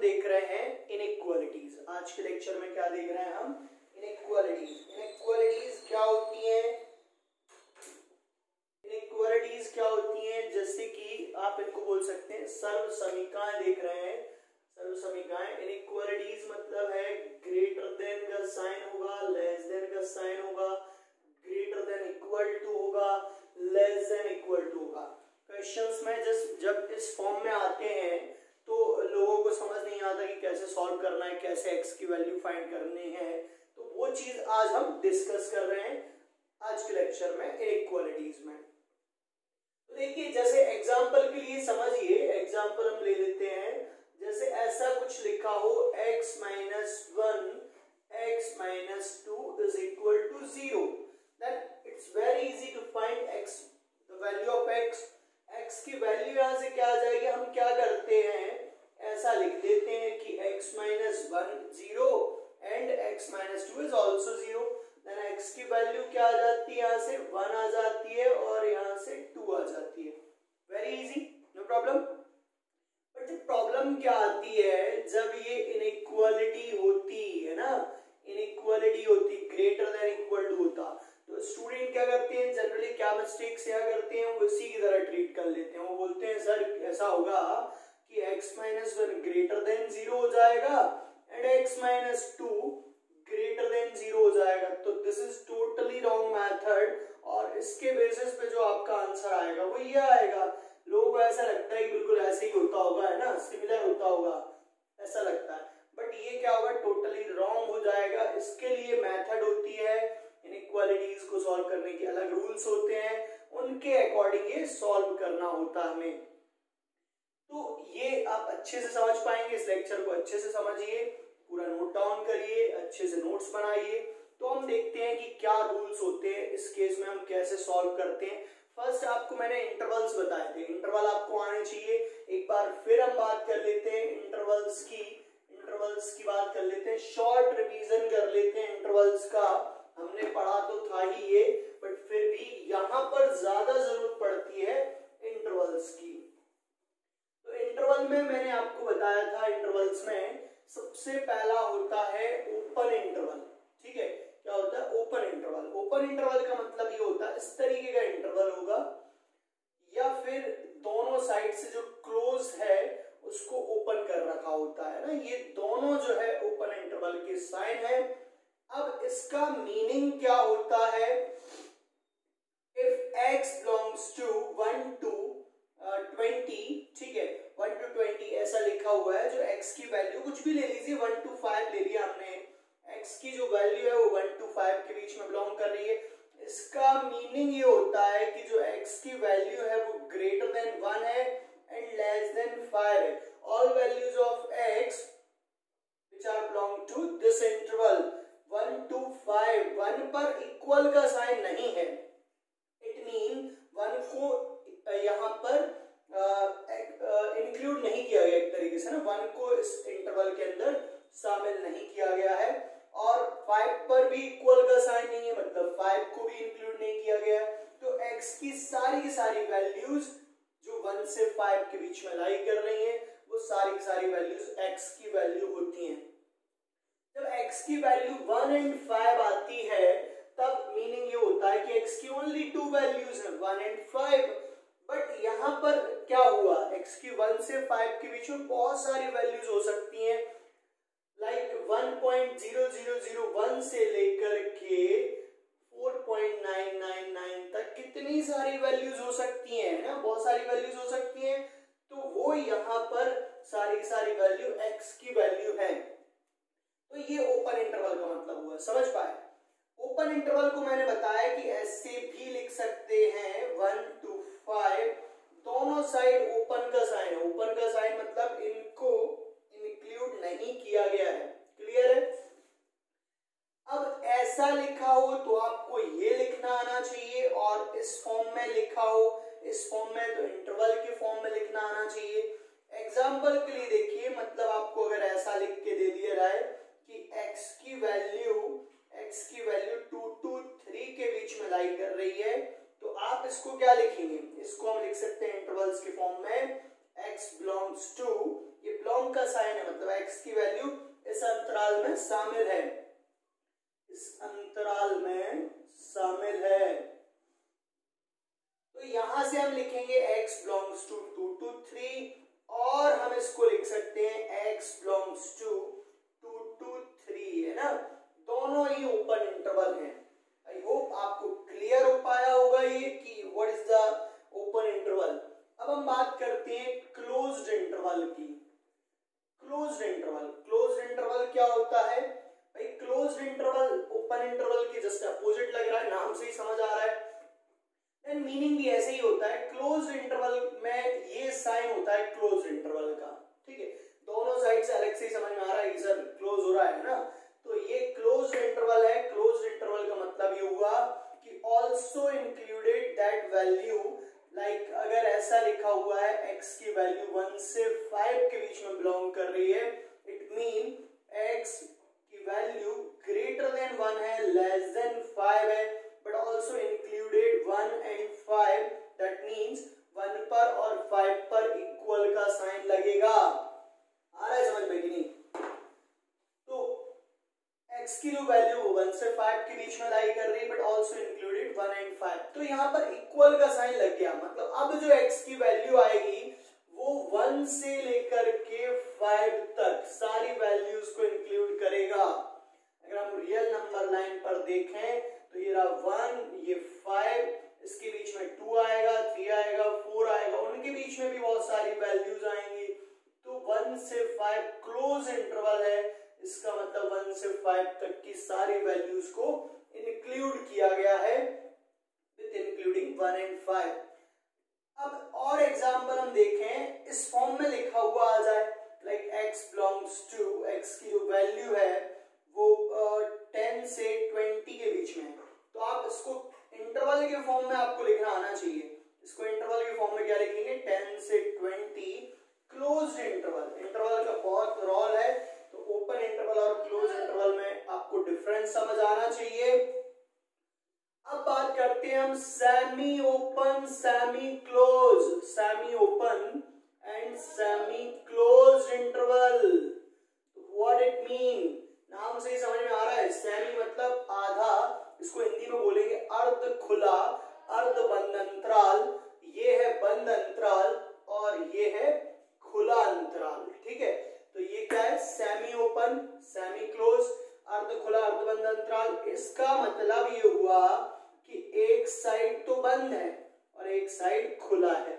देख रहे हैं इनइक्वालिटीज। आज के लेक्चर में क्या देख रहे हैं हम? इनइक्वालिटीज। इनइक्वालिटीज क्या होती हैं? इनइक्वालिटीज क्या होती हैं? जैसे कि आप इनको बोल सकते हैं सर्व समीकरण देख रहे हैं, सर्व समीकरण। इनइक्वालिटीज मतलब है ग्रेटर देन का साइन होगा, लेस देन का साइन होगा, ग्रेटर देन इक्वल टू होगा, लेस देन इक्वल टू होगा। क्वेश्चंस में जब इस फॉर्म में आते हैं तो लोगों को समझ नहीं आता कि कैसे सॉल्व करना है, कैसे एक्स की वैल्यू फाइंड करनी है। तो वो चीज आज हम डिस्कस कर रहे हैं आज के लेक्चर में इनइक्वालिटीज में। तो देखिए, जैसे एग्जांपल के लिए समझिए, एग्जांपल हम ले लेते हैं। जैसे ऐसा कुछ लिखा हो x minus 1 x minus 2 is equal to 0, then it's very easy to find x, the value of x। x की वैल्यू यहां से क्या आ जाएगी? हम क्या करते हैं, ऐसा लिख देते हैं कि x minus 1 0 and x minus 2 is also 0। Then x की वैल्यू क्या आ जाती है? यहाँ से 1 आ जाती है और यहाँ से 2 आ जाती है। Very easy, no problem. But जब प्रॉब्लम क्या आती है, जब ये इनइक्वालिटी होती है ना, इनइक्वालिटी होती, ग्रेटर देन इक्वल टू होता, तो स्टूडेंट क्या करते हैं, जनरली क्या मिस्टेक्स क्या करते हैं, वो इसी की तरह ट्रीट कर लेते हैं। वो बोलते हैं सर ऐसा होगा कि x माइनस 1 ग्रेटर देन 0 हो जाएगा and x minus 2 greater than 0 हो जाएगा। तो this is totally wrong method, और इसके बेसिस पे जो आपका आंसर आएगा वो ये आएगा। लोगों को ऐसा लगता है कि बिल्कुल ऐसे ही होता होगा, है ना, सिमिलर होता होगा, ऐसा लगता है। बट ये क्या होगा, टोटली रॉन्ग हो जाएगा। इसके लिए मेथड होती है, इनइक्वालिटीज को सॉल्व करने के अलग रूल्स होते हैं, उनके अकॉर्डिंग ये सॉल्व करना होता है हमें। तो ये आप अच्छे से समझ पाएंगे, इस लेक्चर को अच्छे से समझिए, पूरा नोट डाउन करिए, अच्छे से नोट्स बनाइए। तो हम देखते हैं कि क्या रूल्स होते हैं, इस केस में हम कैसे सॉल्व करते हैं। फर्स्ट आपको मैंने इंटरवल्स बताए थे, इंटरवल आपको आने चाहिए। एक बार फिर हम बात कर लेते हैं इंटरवल्स की बात कर लेते हैं, शॉर्ट रिवीजन कर लेते हैं इंटरवल्स का। हमने पढ़ा तो था ही ये, बट फिर भी यहाँ पर ज्यादा जरूरत पड़ती है इंटरवल्स की। तो इंटरवल में मैंने आपको बताया था, इंटरवल्स में सबसे पहला होता है ओपन इंटरवल। ठीक है, क्या होता है? Open interval. ओपन इंटरवल का मतलब ये होता है इस तरीके का इंटरवल होगा, या फिर दोनों साइड से जो क्लोज है उसको ओपन कर रखा होता है ना, ये दोनों जो है ओपन इंटरवल के साइन है। अब इसका मीनिंग क्या होता है? If x belongs to 1 to 20, ठीक है, 1 to 20 ऐसा लिखा हुआ है, जो x की वैल्यू कुछ भी ले लीजिए, 1 to 5 ले लिया हमने, x की जो वैल्यू है वो 1 to 5 के बीच में बिलोंग कर रही है। इसका मीनिंग ये होता है कि जो x की वैल्यू है वो ग्रेटर देन 1 है एंड लेस देन 5 है। All values of x which are belong to this interval 1 to 5, 1 पर इक्वल का साइन नहीं है, इट मीन 1 को यहाँ पर इंक्लूड नहीं किया गया, एक तरीके से ना, 1 को इस इंटरवल के अंदर शामिल नहीं किया गया है, और 5 पर भी इक्वल का साइन नहीं है, मतलब 5 को भी इंक्लूड नहीं किया गया है। तो x की सारी वैल्यूज जो 1 से 5 के बीच में लाई कर रही हैं, वो सारी वैल्यूज x की वैल्यू होती हैं। जब x की वैल्यू 1 एंड 5 आती है, तब मीनिंग ये होता है कि x की ओनली 2 वैल्यूज हैं, 1 एंड 5। बट यहाँ पर क्या हुआ, x की 1 से 5 के बीच में बहुत सारी वैल्यूज हो सकती हैं, लाइक 1.0001 से लेकर के 4.999 तक कितनी सारी वैल्यूज हो सकती हैं ना, बहुत सारी वैल्यूज हो सकती हैं। तो वो यहाँ पर सारी वैल्यू x की वैल्यू है। तो ये ओपन इंटरवल का मतलब हुआ, समझ पाए? ओपन इंटरवल को मैंने बताया कि ऐसे भी लिख सकते हैं 1 to 5, दोनों साइड ओपन का साइन है। ओपन का साइन मतलब इनको इंक्लूड नहीं किया गया है, क्लियर है? अब ऐसा लिखा हो तो आपको ये लिखना आना चाहिए, और इस फॉर्म में लिखा हो, इस फॉर्म में तो इंटरवल के फॉर्म में लिखना आना चाहिए। एग्जाम्पल के लिए देखिए, मतलब आपको अगर ऐसा लिख के दे दिया जाए कि x की वैल्यू 2 to 3 के बीच में लाई कर रही है, तो आप इसको क्या लिखेंगे? इसको हम लिख सकते हैं इंटरवल्स के फॉर्म में x belongs to, ये belong का साइन है, मतलब x की वैल्यू इस अंतराल में शामिल है, इस अंतराल में शामिल है। तो यहां से हम लिखेंगे x बिलोंग्स टू 2 to 3 और हम इसको लिख सकते हैं x बिलोंग्स टू 2 to 3, है ना। दोनों ही ओपन इंटरवल हैं। आई होप आपको क्लियर हो पाया होगा ये कि what is the open interval. अब हम बात करते हैं क्लोज्ड इंटरवल की। क्लोज्ड इंटरवल क्या होता है भाई? क्लोज्ड इंटरवल ओपन इंटरवल के जस्ट अपोजिट लग रहा है, नाम से ही समझ आ रहा है। एंड मीनिंग भी ऐसे ही होता है। क्लोज्ड इंटरवल में ये साइन होता है क्लोज्ड इंटरवल का, ठीक है। दोनों साइड से अलग से ही समझ में आ रहा है सर क्लोज हो रहा है ना। तो ये क्लोज्ड इंटरवल है। क्लोज्ड इंटरवल का मतलब ये हुआ कि also included that value, like अगर ऐसा लिखा हुआ है x की वैल्यू 1 से 5 के बीच में बिलोंग कर रही है, इट मीन x की वैल्यू ग्रेटर देन 1 है, लेस देन 5 है, but also included 1 and 5, that means 1 पर और 5 पर इक्वल का साइन लगेगा। आ रहा है समझ में कि नहीं? तो x की जो वैल्यू 1 से 5 के बीच में लाई कर रही है, बट ऑल्सो इंक्लूडेड 1 and 5, तो यहाँ पर इक्वल का साइन लग गया। मतलब अब जो x की वैल्यू आएगी वो 1 से लेकर के 5 तक सारी वैल्यूज को इंक्लूड करेगा। अगर हम रियल नंबर लाइन पर देखें तो ये रहा 1, ये 5, इसके बीच में 2 आएगा, 3 आएगा, 4 आएगा, उनके बीच में भी बहुत सारी वैल्यूज आएंगी। तो 1 से 5 क्लोज इंटरवल है, इसका मतलब 1 से 5 तक की सारी वैल्यूज को इंक्लूड किया गया है विद इंक्लूडिंग 1 and 5। अब और एग्जांपल हम देखें, इस फॉर्म में लिखा हुआ आ जाए, like x belongs to, x की जो वैल्यू है वो 10 से 20 के बीच में है। तो आप इसको इंटरवल के फॉर्म में आपको लिखना आना चाहिए। इसको इंटरवल के फॉर्म में क्या लिखेंगे? 10 से 20 क्लोज्ड इंटरवल। इंटरवल का बहुत रोल है, तो ओपन इंटरवल और क्लोज इंटरवल में आपको डिफरेंस समझ आना चाहिए। अब बात करते हैं हम semi open, semi close, semi open and semi close interval. What it mean? नाम से ही समझ में आ रहा है। सेमी मतलब आधा, इसको हिंदी में बोलेंगे अर्ध खुला, अर्ध बंद अंतराल। ये है बंद अंतराल और ये है खुला अंतराल, ठीक है। तो ये क्या है? सेमी ओपन, सेमी क्लोज, अर्ध खुला, अर्ध बंद अंतराल। इसका मतलब ये हुआ कि एक साइड तो बंद है और एक साइड खुला है,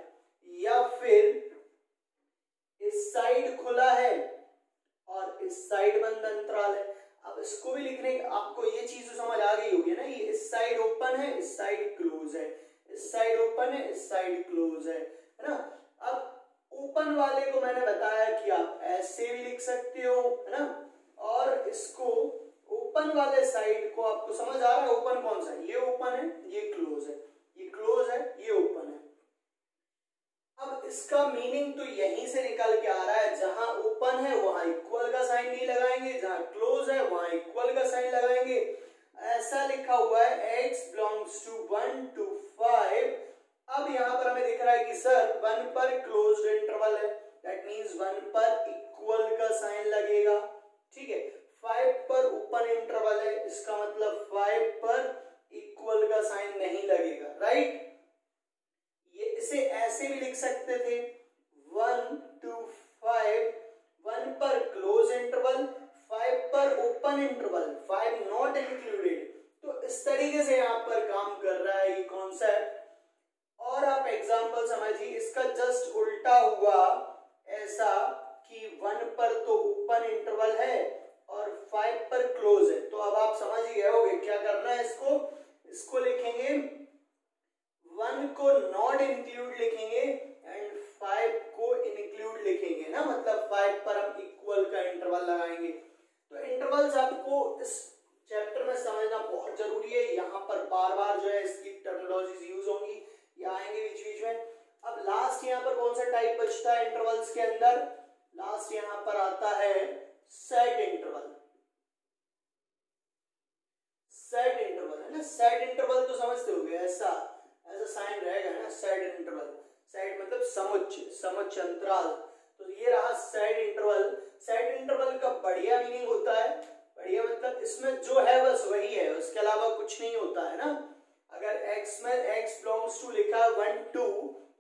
या फिर इस साइड खुला है और इस साइड बंद अंतराल है। अब इसको भी लिखने, आपको ये चीज तो समझ आ गई होगी ना, ये इस साइड ओपन है, इस साइड क्लोज है, इस साइड ओपन है, इस साइड क्लोज है ना। अब ओपन वाले को मैंने बताया कि आप ऐसे भी लिख सकते हो, है ना, और इसको ओपन वाले साइड को आपको समझ आ रहा है ओपन कौन सा है? ये ओपन है, ये क्लोज है, ये क्लोज है, ये ओपन है। अब इसका मीनिंग तो यहीं से निकल के आ रहा है, जहां ओपन है वहां इक्वल का साइन नहीं लगाएंगे, जहां क्लोज है वहां इक्वल का साइन लगाएंगे। ऐसा लिखा हुआ है x बिलोंग्स टू 1 to 5। अब यहां पर हमें दिख रहा है कि सर 1 पर क्लोज्ड इंटरवल है, दैट मींस 1 पर इक्वल का साइन लगेगा, ठीक है। 5 पर ओपन इंटरवल है, इसका मतलब 5 पर इक्वल का साइन नहीं लगेगा, राइट। ये इसे ऐसे भी लिख सकते थे 1 to 5, 1 पर क्लोज इंटरवल, 5 पर ओपन इंटरवल, 5 नॉट इंक्लूडेड। तो इस तरीके से यहाँ पर काम कर रहा है ये कॉन्सेप्ट। और आप एग्जांपल समझिए, इसका जस्ट उल्टा हुआ, ऐसा कि 1 पर तो ओपन इंटरवल है और 5 पर क्लोज है। तो अब आप समझ ही गए होंगे क्या करना है। इसको लिखेंगे 1 को नॉट इंक्लूड लिखेंगे एंड 5 को इंक्लूड लिखेंगे ना, मतलब 5 पर हम इक्वल का इंटरवल लगाएंगे। तो इंटरवल्स आपको इस चैप्टर में समझना बहुत जरूरी है। यहाँ पर बार बार जो है इसकी टर्मिनोलॉजीज यूज होंगी, ये आएंगे बीच बीच में। अब लास्ट यहाँ पर कौन सा टाइप बचता है इंटरवल्स के अंदर? लास्ट यहाँ पर आता है सेट इंटरवल। सेट इंटरवल है ना, सेट इंटरवल तो समझते होगे, ऐसा साइन रहेगा ना, सेट इंटरवल। सेट मतलब समुच्च, समुच्च अंतराल। तो ये रहा सेट इंटरवल। सेट बढ़िया मीनिंग होता है, बढ़िया मतलब इसमें जो है बस वही है, उसके अलावा कुछ नहीं होता है ना। अगर x में x बिलोंग्स टू लिखा है 1 2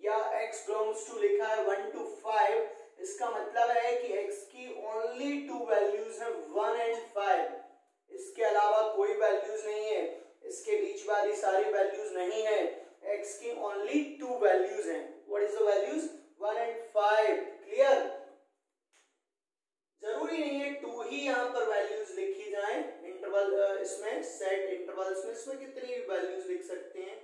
या x बिलोंग्स टू लिखा है 1 to 5, इसका मतलब है कि x की ओनली 2 वैल्यूज हैं 1 and 5, इसके अलावा कोई वैल्यूज नहीं है, इसके बीच वाली सारी वैल्यूज नहीं है, x की ओनली 2 वैल्यूज हैं। What is the values? 1 and 5। Clear? जरूरी नहीं है 2 ही यहाँ पर वैल्यूज लिखी जाए इंटरवल इसमें, सेट इंटरवल्स में इसमें कितनी भी वैल्यूज लिख सकते हैं,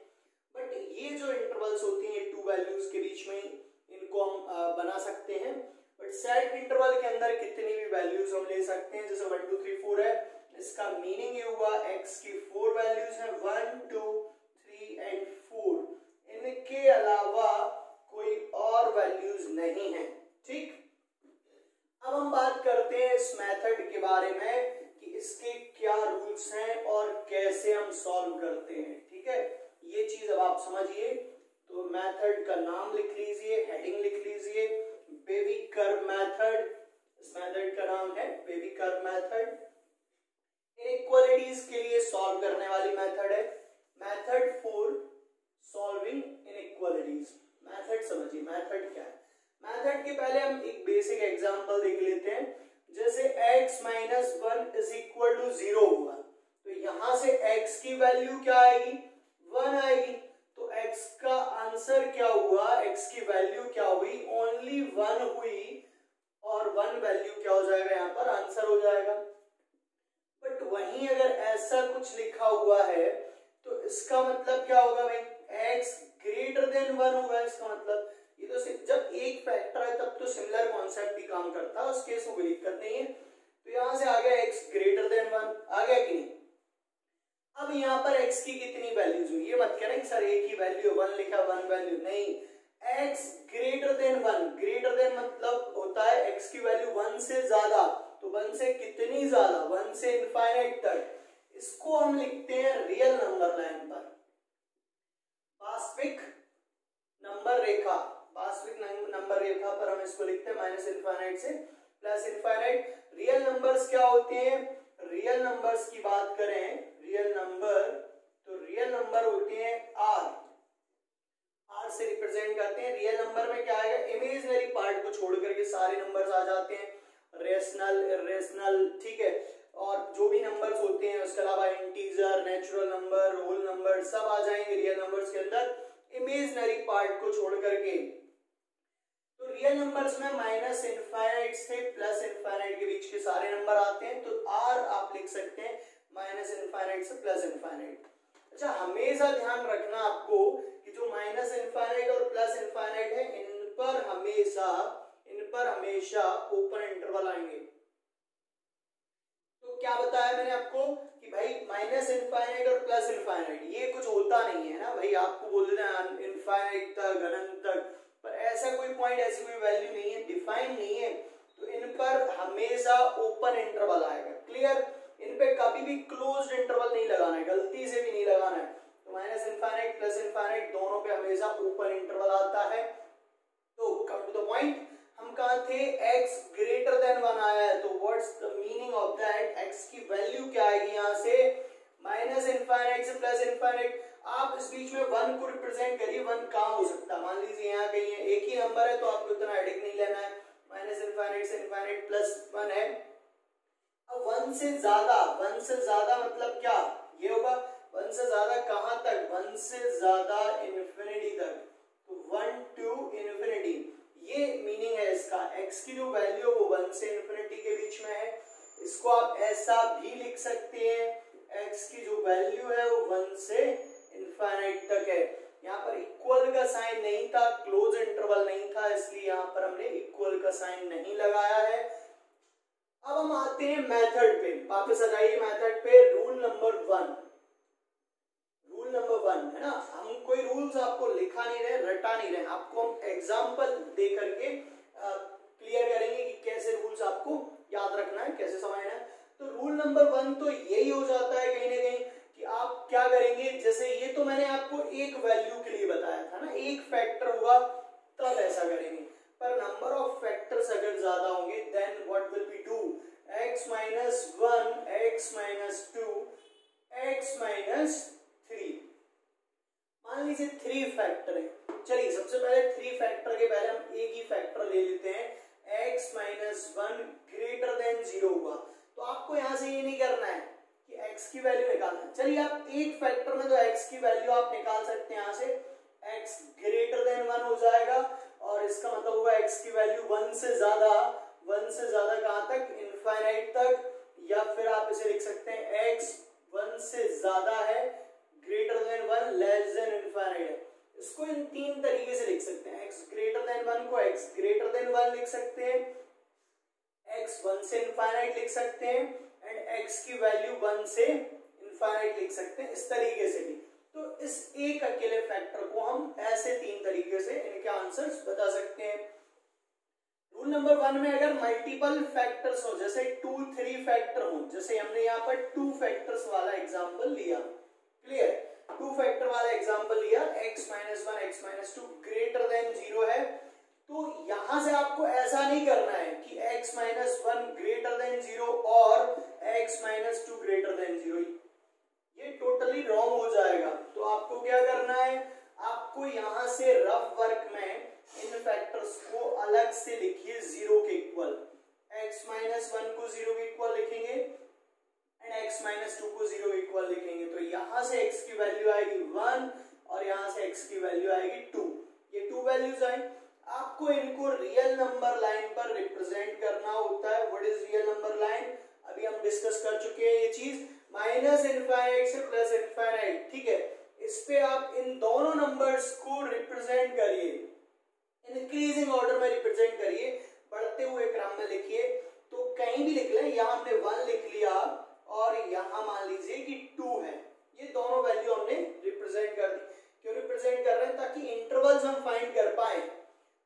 बट ये जो इंटरवल्स होती हैं 2 वैल्यूज के बीच में इनको हम बना सकते हैं, बट सेट इंटरवल के अंदर कितनी भी वैल्यूज हम ले सकते हैं। जैसे 1 2 3 4 है, इसका मीनिंग ये हुआ x की 4 वैल्यूज हैं 1 2 3 and 4, इनके अलावा कोई और वैल्यूज नहीं है। ठीक, अब हम बात करते हैं इस मेथड के बारे में कि इसके क्या रूल्स हैं और कैसे हम सॉल्व करते हैं। ठीक है, ये चीज अब आप समझिए। तो मेथड का नाम लिख लीजिए, हेडिंग लिख लीजिए, बेबी कर्व मेथड। इस मेथड का नाम है बेबी कर्व मेथड। इनइक्वालिटीज के लिए सॉल्व करने वाली मेथड है। Method for solving inequalities. Method समझिए, मेथड क्या है। मेथड के पहले हम एक बेसिक एग्जांपल देख लेते हैं। जैसे x minus 1 is equal to 0 हुआ, तो यहां से x की वैल्यू क्या आएगी? 1 आएगी। तो x का आंसर क्या हुआ? x की वैल्यू क्या हुई? ओनली 1 हुई, और 1 वैल्यू क्या हो जाएगा यहाँ पर? आंसर हो जाएगा। बट वहीं अगर ऐसा कुछ लिखा हुआ है तो इसका मतलब क्या होगा भाई? x ग्रेटर देन 1 होगा। इसका मतलब ये तो जब एक फैक्टर है तब तो सिमिलर कॉन्सेप्ट भी काम करता है, उस केस में कोई दिक्कत नहीं है। तो यहां से आ गया x ग्रेटर देन 1, आ गया कि नहीं? अब यहाँ पर x की कितनी वैल्यूज हुई? ये मत कहना कि सर एक ही वैल्यू 1 लिखा 1 वैल्यू, नहीं, x greater than 1। Greater than मतलब होता है x की वैल्यू 1 से ज्यादा, तो 1 से कितनी ज्यादा? 1 से इनफाइनाइट तक। इसको हम लिखते हैं रियल नंबर लाइन पर, वास्तविक नंबर रेखा। वास्तविक नंबर रेखा पर हम इसको लिखते हैं माइनस इनफाइनाइट से प्लस इनफाइनाइट। रियल नंबर्स क्या होते हैं? रियल नंबर्स की बात करें, रियल नंबर, तो रियल नंबर होते हैं आर से रिप्रेजेंट करते हैं। रियल नंबर में क्या आएगा? इमेजिनरी पार्ट को छोड़ करके सारे नंबर्स आ जाते हैं, रेशनल, इरेशनल, ठीक है, और जो भी नंबर्स होते हैं उसके अलावा integer, natural number, whole number सब आ जाएंगे रियल नंबर्स के अंदर, इमेजिनरी पार्ट को छोड़ करके। तो रियल नंबर्स में माइनस इनफाइनाइट से प्लस इनफाइनाइट के बीच के सारे नंबर आते हैं, तो आर आप लिख सकते हैं माइनस इनफाइनाइट से प्लस इनफाइनाइट। अच्छा, हमेशा ध्यान रखना आपको कि जो माइनस इनफाइनाइट और प्लस इनफाइनाइट है इन पर हमेशा ओपन इंटरवल आएंगे। तो क्या बताया मैंने आपको कि भाई माइनस इनफाइनाइट और प्लस इनफाइनाइट ये कुछ होता नहीं है ना भाई, आपको बोल देते हैं इनफाइनाइट तक, अनंत तक, पर ऐसा कोई पॉइंट, ऐसी कोई वैल्यू नहीं है, डिफाइन नहीं है। तो इन पर हमेशा ओपन इंटरवल आएगा। क्लियर? इन पे कभी भी क्लोज्ड इंटरवल नहीं लगाना है, गलती से भी नहीं लगाना है। तो माइनस इनफाइनाइट प्लस इनफाइनाइट दोनों पे हमेशा ओपन इंटरवल आता है। तो कम टू द पॉइंट, हम कहा थे x ग्रेटर देन 1 आया है, तो what's the meaning of that? x की वैल्यू क्या आएगी यहाँ से? माइनस इनफाइनाइट से प्लस इनफाइनाइट। आप इस बीच में 1 को रिप्रेजेंट करिए, 1 कहाँ हो सकता है? मान लीजिए यहाँ कहीं है, एक ही नंबर है, तो आपको इतना हेडेक नहीं लेना है। माइनस इनफाइनाइट से इनफाइनाइट प्लस 1 है। अब 1 से ज्यादा मतलब क्या? ये होगा 1 से ज्यादा कहां तक? 1 से ज्यादा इन्फिनिटी तक, तो 1 टू इन्फिनिटी, ये मीनिंग है इसका। x की जो वैल्यू है वो 1 से इन्फिनिटी के बीच में है। इसको आप ऐसा भी लिख सकते हैं, x की जो वैल्यू है वो 1 से इनफाइनाइट तक है। यहाँ पर इक्वल का साइन नहीं था, क्लोज इंटरवल नहीं था, इसलिए यहाँ पर हमने इक्वल का साइन नहीं लगाया है। अब हम आते हैं मेथड पे, वापस आ जाइए मेथड पे। रूल नंबर 1 है ना, हम कोई रूल्स आपको लिखा नहीं रहे, रटा नहीं रहे, आपको हम एग्जांपल दे करके क्लियर करेंगे कि कैसे रूल्स आपको याद रखना है, कैसे समझना है। तो रूल नंबर 1 तो यही हो जाता है कहीं ना कहीं कि आप क्या करेंगे, जैसे ये तो मैंने आपको एक वैल्यू के लिए बताया था ना, एक फैक्टर होगा तब ऐसा करेंगे, पर नंबर ऑफ फैक्टर्स अगर ज्यादा होंगे then what will we do? x -1 x -2 x -3। मान लीजिए 3 फैक्टर है। चलिए सबसे पहले 3 फैक्टर के पहले हम एक ही फैक्टर ले लेते हैं, x -1 ग्रेटर देन 0 हुआ। तो आपको यहां से ये नहीं करना है कि x की वैल्यू निकालना है। चलिए आप एक फैक्टर में तो x की वैल्यू आप निकाल सकते हैं, यहां से x ग्रेटर देन 1 हो जाएगा और इसका मतलब होगा x की वैल्यू 1 से ज्यादा कहां तक, इनफाइनाइट तक, या फिर आप इसे लिख सकते हैं x 1 से ज्यादा है greater than 1 less than infinite है। इसको इन 3 तरीके से लिख सकते हैं। x ग्रेटर देन 1 को x ग्रेटर देन 1 लिख सकते हैं, x 1 से इनफाइनाइट लिख सकते हैं एंड x की वैल्यू 1 से इनफाइनाइट लिख सकते हैं, इस तरीके से भी। तो इस एक अकेले फैक्टर को हम ऐसे 3 तरीके से इनके आंसर्स बता सकते हैं। रूल नंबर 1 में अगर मल्टीपल फैक्टर्स हो, जैसे 2 3 फैक्टर हो, जैसे हमने यहाँ पर 2 फैक्टर्स वाला एग्जांपल लिया, क्लियर, 2 फैक्टर वाला एग्जांपल लिया, x -1 x -2 ग्रेटर देन 0 है। तो यहां से आपको ऐसा नहीं करना है कि x -1 ग्रेटर देन 0 और x -2 ग्रेटर देन 0, ये टोटली रॉन्ग हो जाएगा। तो आपको क्या करना है, आपको यहां से रफ वर्क में इन फैक्टर्स को अलग से लिखिए 0 के इक्वल, x -1 को 0 के इक्वल लिखेंगे एंड x -2 को 0 के इक्वल लिखेंगे। तो यहां से x की वैल्यू आएगी 1 और यहां से x की वैल्यू आएगी 2, ये 2 वैल्यूज आई। आपको इनको रियल नंबर लाइन पर रिप्रेजेंट करना होता है। What is real number line, अभी हम डिस्कस कर चुके हैं ये चीज, माइनस इनफाइनाइट से प्लस इनफाइनाइट, ठीक है। इस पे आप इन दोनों नंबर्स को रिप्रेजेंट करिए, इंक्रीजिंग ऑर्डर में रिप्रेजेंट करिए, बढ़ते हुए क्रम में लिखिए। तो कहीं भी लिख लें, यहां हमने 1 लिख लिया और यहां मान लीजिए कि 2 है, ये दोनों वैल्यू हमने रिप्रेजेंट कर दी। क्यों रिप्रेजेंट कर रहे हैं, ताकि इंटरवल्स हम फाइंड कर पाए।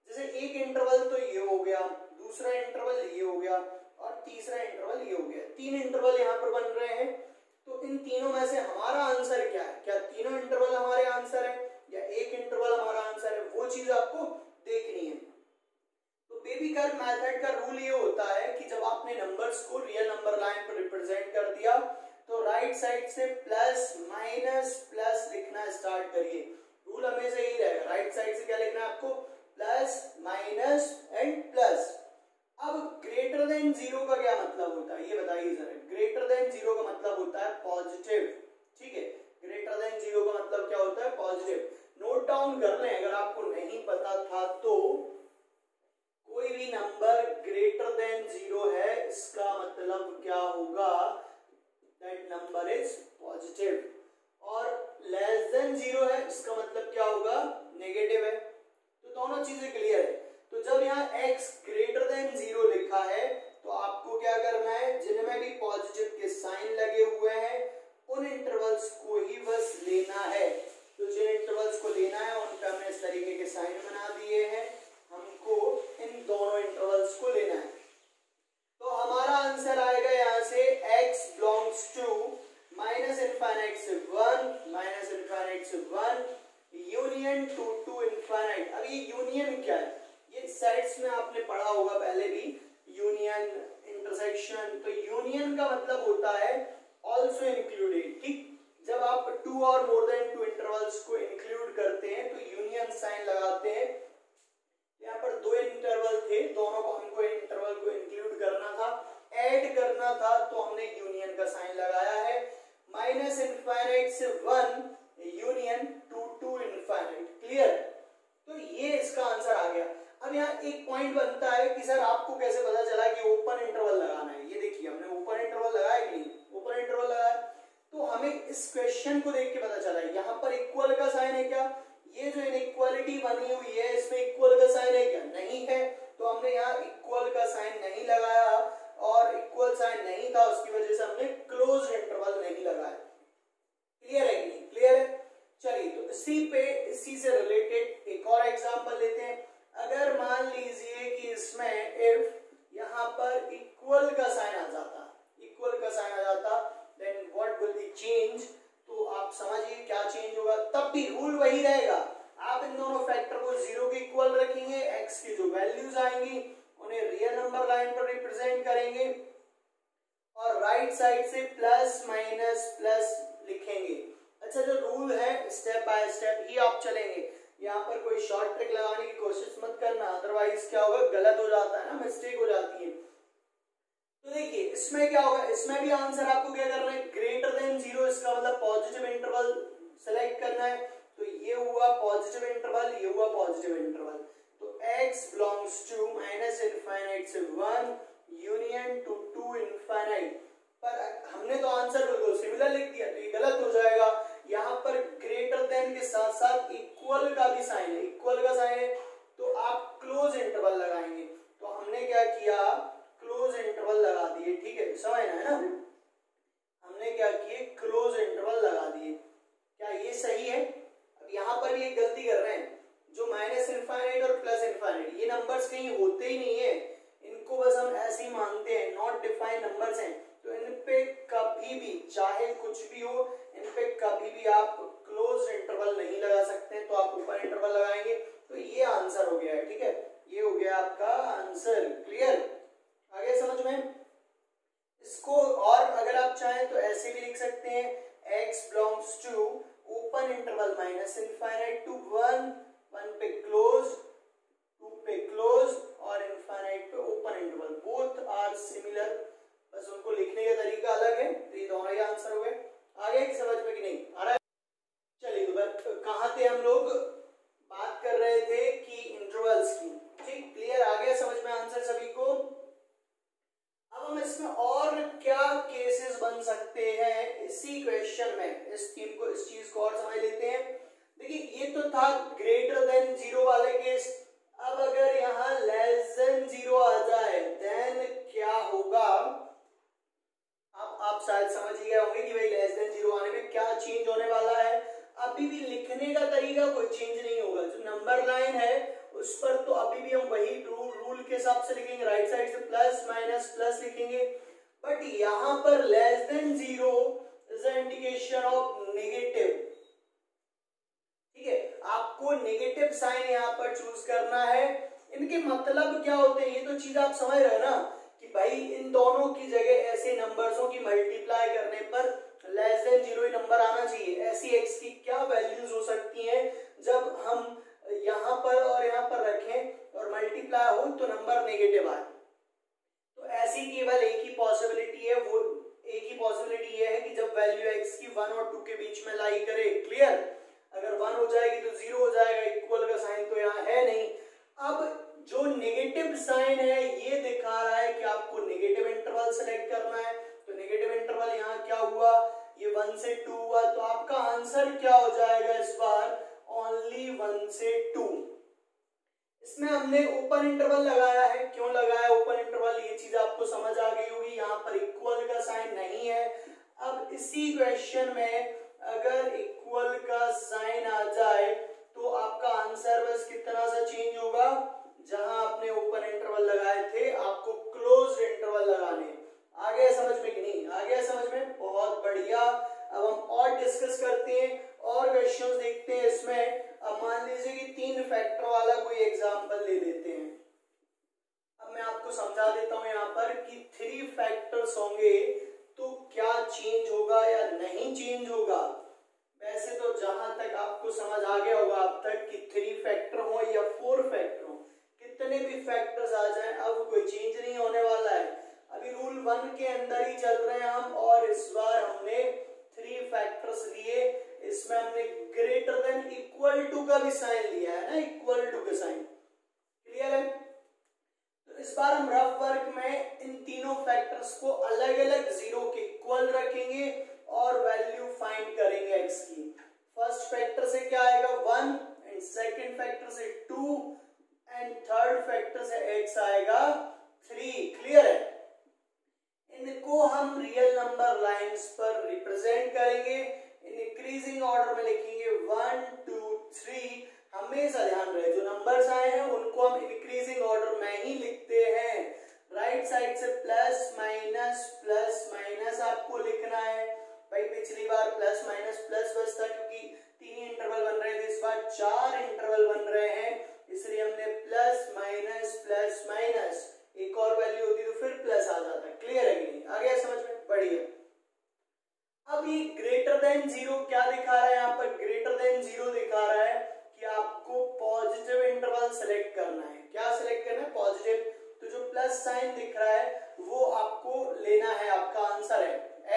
जैसे एक इंटरवल तो ये हो गया, दूसरा इंटरवल ये हो गया और तीसरा इंटरवल ये हो गया, 3 इंटरवल यहाँ पर बन रहे हैं। तो इन तीनों में से हमारा आंसर क्या है, क्या तीनों इंटरवल हमारे आंसर है या एक इंटरवल हमारा आंसर है, वो चीज आपको देखनी है। तो बेबी कर्व मेथड का रूल ये होता है कि जब आपने नंबर्स को रियल नंबर लाइन पर रिप्रेजेंट कर दिया तो राइट साइड से प्लस माइनस प्लस लिखना स्टार्ट करिए। रूल हमेशा यही रहेगा, राइट साइड से क्या लिखना है आपको, प्लस माइनस एंड प्लस। अब ग्रेटर देन 0 का क्या मतलब होता है ये बताइए जरा। ग्रेटर देन 0 का मतलब होता है पॉजिटिव, ठीक है। ग्रेटर देन 0 का मतलब क्या होता है, पॉजिटिव। नोट डाउन कर लें अगर आपको नहीं पता था तो, कोई भी नंबर ग्रेटर देन 0 है इसका मतलब क्या होगा, दैट नंबर इज पॉजिटिव, और लेस देन 0 है इसका मतलब क्या होगा, नेगेटिव है। तो दोनों चीजें क्लियर है। तो जब यहाँ x ग्रेटर देन 0 लिखा है तो आपको क्या करना है, जिनमें भी पॉजिटिव के साइन लगे हुए हैं उन इंटरवल्स को ही बस लेना है। तो जिन इंटरवल्स को लेना है उन पे हमने इस तरीके के साइन बना दिए हैं, हमको इन दोनों इंटरवल्स को लेना है। तो हमारा आंसर आएगा यहाँ से x belongs to minus infinite से 1, माइनस इनफाइनाइट से 1 यूनियन टू इनफाइनाइट। अब ये यूनियन क्या है, ये सेट्स में आपने पढ़ा होगा पहले भी, यूनियन, इंटरसेक्शन। तो यूनियन का मतलब होता है ऑल्सो इंक्लूडेड, ठीक। जब आप 2 और मोर देन 2 इंटरवल्स को इंक्लूड करते हैं तो यूनियन साइन लगाते हैं। यहाँ पर 2 इंटरवल थे, दोनों को हमको इंटरवल को इंक्लूड करना था, ऐड करना था, तो हमने यूनियन का साइन लगाया है। माइनस इनफाइनाइट से 1 यूनियन टू इनफाइनाइट, क्लियर। तो ये इसका आंसर आ गया। अब यहाँ एक पॉइंट बनता है कि सर आपको कैसे पता चला कि ओपन इंटरवल लगाना है। ये देखिए हमने ओपन इंटरवल लगाया कि नहीं, ओपन इंटरवल लगाया। तो हमें इस क्वेश्चन को देख के पता चला यहाँ पर इक्वल का साइन है क्या, ये जो इनइक्वालिटी बनी हुई है इसमें इक्वल का साइन है क्या, नहीं है। तो हमने यहाँ इक्वल का साइन नहीं लगाया और इक्वल साइन नहीं था उसकी वजह से हमने क्लोज इंटरवल नहीं लगाया। क्लियर है कि नहीं, क्लियर है। चलिए तो इसी से रिलेटेड एक और एग्जांपल लेते हैं। अगर मान लीजिए कि इसमें इफ यहाँ पर इक्वल का साइन आ जाता, इक्वल का साइन आ जाता, then what will be change. तो आप समझिए क्या चेंज होगा, तब भी रूल वही रहेगा। आप इन दोनों फैक्टर को 0 के इक्वल रखेंगे, x की जो वैल्यूज आएंगी उन्हें रियल नंबर लाइन पर रिप्रेजेंट करेंगे और राइट साइड से प्लस माइनस प्लस लिखेंगे। अच्छा, जो रूल है स्टेप बाय स्टेप ही आप चलेंगे, यहाँ पर कोई शॉर्ट ट्रिक लगाने की कोशिश मत करना, अदरवाइज क्या होगा, गलत हो जाता है ना, मिस्टेक हो जाती है। तो देखिए इसमें क्या होगा, इसमें भी आंसर आपको क्या करना है, ग्रेटर देन 0, इसका मतलब पॉजिटिव इंटरवल सेलेक्ट करना है। तो ये हुआ पॉजिटिव इंटरवल, ये हुआ पॉजिटिव इंटरवल। तो x belongs to minus infinite से 1 यूनियन टू 2 इनफाइनाइट। पर हमने तो आंसर बिल्कुल सिमिलर लिख दिया, तो ये गलत हो जाएगा। यहाँ पर ग्रेटर देन के साथ साथ इक्वल का भी साइन है, इक्वल का साइन है तो आप क्लोज इंटरवल लगाएंगे। तो हमने क्या किया, क्लोज इंटरवल लगा दिए, ठीक है, समझना है ना, हमने क्या किए, क्लोज इंटरवल लगा दिए। क्या ये सही है? अब यहाँ पर ये गलती कर रहे हैं, जो माइनस इनफाइनाइट और प्लस इनफाइनाइट ये नंबर्स कहीं होते ही नहीं है, इनको बस हम ऐसे ही मानते हैं, नॉट डिफाइंड नंबर्स हैं। तो इन पे कभी भी चाहे कुछ भी हो, इन पे कभी भी आप क्लोज इंटरवल नहीं लगा सकते, तो आप ओपन इंटरवल लगाएंगे। तो ये आंसर हो गया है, ठीक है, ये हो गया आपका आंसर। क्लियर, आगे समझ में? इसको और अगर आप चाहें तो ऐसे भी लिख सकते हैं, x belongs to open interval minus infinite to 1, 1 पे क्लोज, 2 पे क्लोज और इनफाइनाइट पे open interval. Both are similar, बस उनको लिखने का तरीका अलग है। तो ये दोनों ही आंसर हो गए। आगे समझ में कि नहीं आ रहा है? चलिए, तो कहाँ थे हम लोग, बात कर रहे थे कि इंटरवल्स की, ठीक, क्लियर, आ गया समझ में आंसर सभी को? अब हम इसमें और क्या केसेस बन सकते हैं इसी क्वेश्चन में, इस चीज को और समझ लेते हैं। देखिए ये तो था ग्रेटर देन 0 वाले केस। अब अगर यहाँ लेस देन 0 आ जाए देन क्या होगा, आप शायद समझ ही गए होंगे कि भाई लेस देन 0 आने में क्या चेंज होने वाला है। अभी भी लिखने का तरीका कोई चेंज नहीं होगा, जो नंबर लाइन है उस पर तो अभी भी हम वही रूल के हिसाब से लिखेंगे, राइट साइड से प्लस माइनस प्लस लिखेंगे। बट यहाँ पर less than 0 is an indication of negative, ठीक है, आपको नेगेटिव साइन यहाँ पर चूज करना है। इनके मतलब क्या होते हैं ये तो चीज आप समझ रहे हो ना, कि भाई इन दोनों की जगह ऐसे नंबर्सों की मल्टीप्लाई करने पर लेस देन 0 ही नंबर आना चाहिए। ऐसी x की क्या वैल्यूज हो सकती हैं जब हम यहाँ पर और यहाँ पर रखें और मल्टीप्लाई हो तो नंबर नेगेटिव आए। तो ऐसी केवल एक ही पॉसिबिलिटी है, वो एक ही पॉसिबिलिटी ये है कि जब वैल्यू x की 1 और 2 के बीच में लाई करे। क्लियर, अगर 1 हो जाएगी तो 0 हो जाएगा, इक्वल का साइन तो यहाँ है नहीं। अब जो नेगेटिव साइन है ये दिखा रहा है कि आपको नेगेटिव इंटरवल सेलेक्ट करना है। तो नेगेटिव इंटरवल यहाँ क्या हुआ, ये 1 से 2 हुआ, तो आपका आंसर क्या हो जाएगा इस बार, ओनली 1 से 2। इसमें हमने ओपन इंटरवल लगाया है, क्यों लगाया ओपन इंटरवल ये चीज आपको समझ आ गई होगी। यहाँ पर इक्वल का साइन नहीं है। अब इसी क्वेश्चन में अगर इक्वल का साइन आ जाए तो आपका आंसर बस कितना सा चेंज होगा, जहां आपने ओपन इंटरवल लगाए थे आपको क्लोज इंटरवल लगाने। आ गया समझ में कि नहीं आ गया समझ में? बहुत बढ़िया। अब हम और डिस्कस करते हैं और क्वेश्चंस देखते हैं इसमें। अब मान लीजिए कि 3 फैक्टर वाला कोई एग्जांपल ले लेते हैं। अब मैं आपको समझा देता हूं यहाँ पर कि 3 फैक्टर्स होंगे तो क्या चेंज होगा या नहीं चेंज होगा। वैसे तो जहां तक आपको समझ आ गया होगा अब तक कि 3 फैक्टर हो या 4 फैक्टर हो, कितने भी फैक्टर्स आ जाएं अब कोई चेंज नहीं होने वाला है। अभी रूल 1 के अंदर ही चल रहे हैं हम, और इस बार हमने 3 फैक्टर्स लिए। इसमें हमने ग्रेटर देन इक्वल टू का भी साइन लिया है ना, इक्वल टू का साइन। क्लियर है? तो इस बार हम रफ वर्क में इन तीनों फैक्टर्स को अलग अलग 0 के इक्वल रखेंगे और वैल्यू फाइंड करेंगे x की। फर्स्ट फैक्टर से क्या आएगा 1, एंड सेकंड फैक्टर से 2, एंड थर्ड फैक्टर से x आएगा 3। क्लियर है? इनको हम रियल नंबर लाइंस पर रिप्रेजेंट करेंगे। इंक्रीजिंग ऑर्डर में लिखेंगे 1 2 3। हमेशा ध्यान रहे जो नंबर्स आए हैं उनको हम इंक्रीजिंग ऑर्डर में ही लिखते हैं। राइट साइड से प्लस माइनस आपको लिखना है। भाई पिछली बार प्लस माइनस प्लस बचता क्योंकि 3 इंटरवल बन रहे थे, इस बार 4 इंटरवल बन रहे हैं, इसलिए हमने प्लस माइनस एक और वैल्यू होती तो फिर प्लस आ जाता। क्लियर है कि नहीं? आ गया समझ में? साइन दिख रहा है वो आपको लेना है, आपका आंसर है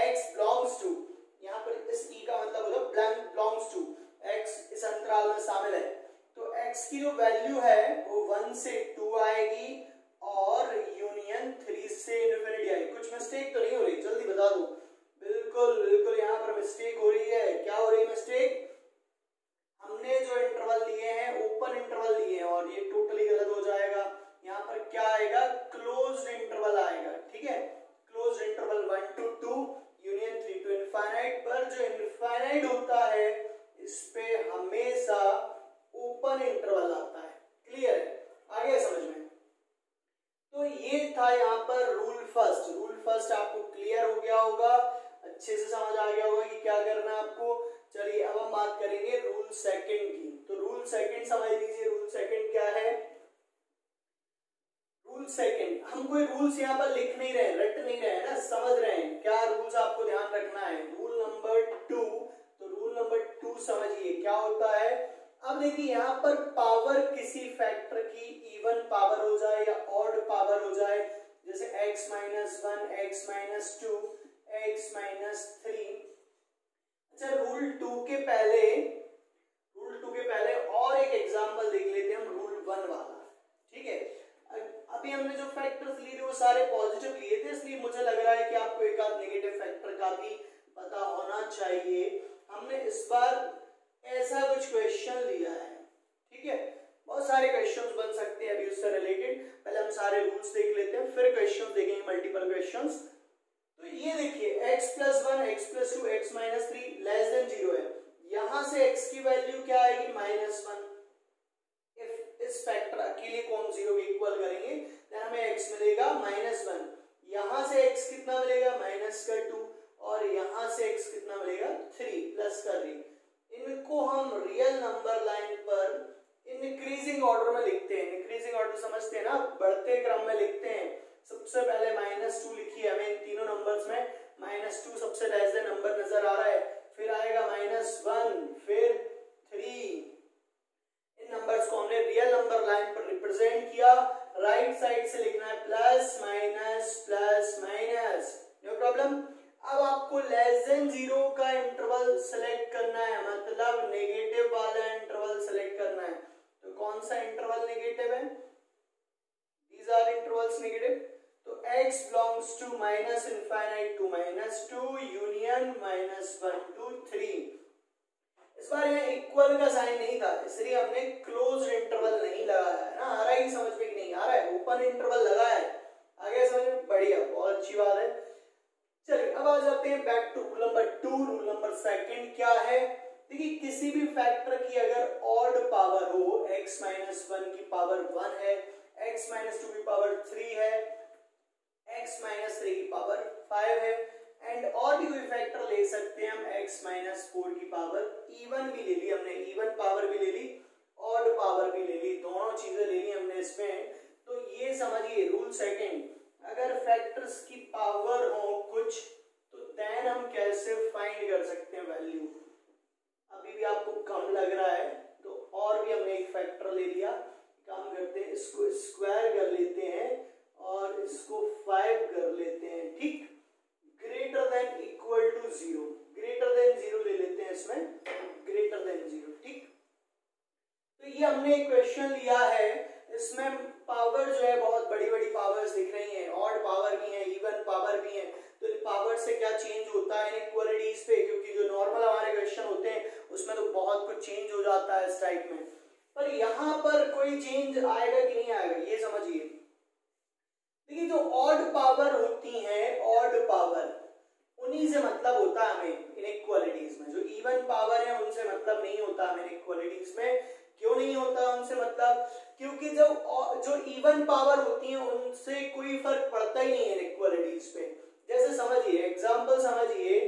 x बिलोंग्स टू, यहाँ पर इस e का मतलब होगा ब्लैंक बिलोंग्स टू, x इस अंतराल में शामिल है, तो x की जो वैल्यू है वो 1 से 2 आएगी और यूनियन 3 से इन्फिनिटी आएगी। कुछ मिस्टेक तो नहीं हो रही, जल्दी बता दो। बिल्कुल बिल्कुल यहाँ पर मिस्टेक हो रही है। क्या हो रही है मिस्टेक? हमने जो इंटरवल लिए हैं ओपन इंटरवल लिए हैं और ये टोटली गलत हो जाएगा। यहाँ पर क्या आएगा? क्लोज्ड इंटरवल आएगा। ठीक है, closed interval 1 to 2 union 3 to infinite, पर जो इनफाइनाइट होता है इस पे हमेशा ओपन इंटरवल आता है। क्लियर है? आगे समझ में? तो ये था यहाँ पर रूल फर्स्ट। रूल फर्स्ट आपको क्लियर हो गया होगा, अच्छे से समझ आ गया होगा कि क्या करना है आपको। चलिए अब हम बात करेंगे रूल सेकंड की। तो रूल सेकंड समझ लीजिए। रूल सेकंड क्या है? रूल सेकंड, हम कोई रूल्स यहाँ पर लिख नहीं रहे, रट नहीं रहे ना, समझ रहे हैं क्या रूल्स आपको ध्यान रखना है। रूल नंबर 2, तो रूल नंबर 2 समझिए क्या होता है। अब देखिए यहाँ पर पावर किसी फैक्टर की इवन पावर हो जाए या ऑड पावर हो जाए, जैसे x minus 1, x minus 2, x minus 3। अच्छा, रूल 2 के पहले और एक एग्जांपल देख लेते हैं हम, रूल 1 वाला। ठीक है, अभी हमने जो फैक्टर्स लिए थे वो सारे पॉजिटिव लिए थे, इसलिए मुझे लग रहा है कि आपको एक आध नेगेटिव फैक्टर का भी पता होना चाहिए। हमने इस बार ऐसा कुछ क्वेश्चन लिया है। ठीक है, बहुत सारे क्वेश्चंस बन सकते हैं अभी उससे रिलेटेड। पहले हम सारे रूल्स देख लेते हैं, फिर क्वेश्चंस देखेंगे, मल्टीपल क्वेश्चंस। तो ये देखिए x plus 1, x plus 2, x minus 3 less than 0 है। यहां से x की वैल्यू क्या आएगी? -1। इफ इस फैक्टर अकेले को हम 0 के इक्वल करेंगे देन हमें x मिलेगा -1। यहां से x कितना मिलेगा? -2। और यहां से x कितना मिलेगा? 3 प्लस का 3। इनको हम रियल नंबर लाइन पर इंक्रीजिंग ऑर्डर में लिखते हैं। इंक्रीजिंग ऑर्डर समझते हैं ना, बढ़ते क्रम में लिखते हैं। सबसे पहले -2 लिखिए, हमें इन तीनों नंबर्स में -2 सबसे लेस देन नंबर नजर आ रहा है, फिर आएगा -1, फिर 3। इन नंबर्स को हमने रियल नंबर लाइन पर रिप्रेजेंट किया। राइट साइड से लिखना है plus minus plus minus, no problem. अब आपको लेस देन 0 का इंटरवल सेलेक्ट करना है, मतलब नेगेटिव वाला इंटरवल सेलेक्ट करना है। तो कौन सा इंटरवल नेगेटिव है? These are intervals negative. तो x belongs to -infinite to -2 union -1 to 3। इस बार यहाँ इक्वल का साइन नहीं था, इसलिए हमने क्लोज्ड इंटरवल नहीं लगाया है ना। आ रहा है समझ में कि नहीं आ रहा है? ओपन इंटरवल लगा है। आगे समझ में? बढ़िया, बहुत अच्छी बात है। चलिए अब आ जाते हैं back to rule number 2। Rule number second क्या है? देखिए, किसी भी फैक्टर की अगर ऑड पावर हो, x माइनस 1 की पावर 1 है, x माइनस 2 की पावर 3 है, x माइनस 3 की पावर 5 है, एंड और भी कोई फैक्टर ले सकते हैं हम, x माइनस 4 की पावर इवन भी ले ली हमने, इवन पावर भी ले ली, ऑड पावर भी ले ली, दोनों चीजें ले ली हमने इसमें। तो ये समझिए रूल सेकंड, अगर फैक्टर्स की पावर हो कुछ तो देन हम कैसे फाइंड कर सकते हैं वैल्यू। अभी भी आपको कम लग रहा है तो और भी हमने एक फैक्टर ले लिया। काम करते हैं, इसको स्क्वायर कर लेते हैं और इसको 5 कर लेते हैं। ठीक, greater than equal to 0, greater than 0 ले लेते हैं इसमें, ग्रेटर देन 0। ठीक, तो ये हमने एक क्वेश्चन लिया है, इसमें पावर जो है बहुत बड़ी बड़ी पावर्स दिख रही हैं, ऑड पावर भी है, इवन पावर भी है। तो पावर से क्या चेंज होता है इनइक्वालिटीज पे, क्योंकि जो नॉर्मल हमारे क्वेश्चन होते हैं उसमें तो बहुत कुछ चेंज हो जाता है इस टाइप में, पर यहाँ पर कोई चेंज आएगा कि नहीं आएगा ये समझिए। देखिए, जो ऑड पावर होती हैं, ऑड पावर, उन्हीं से मतलब होता है हमें इनइक्वालिटीज में। जो इवन पावर है उनसे मतलब नहीं होता हमें इनइक्वालिटीज में। क्यों नहीं होता उनसे मतलब? क्योंकि जब जो इवन पावर होती है उनसे कोई फर्क पड़ता ही नहीं है इनइक्वालिटीज पे। जैसे समझिए, एग्जांपल समझिए,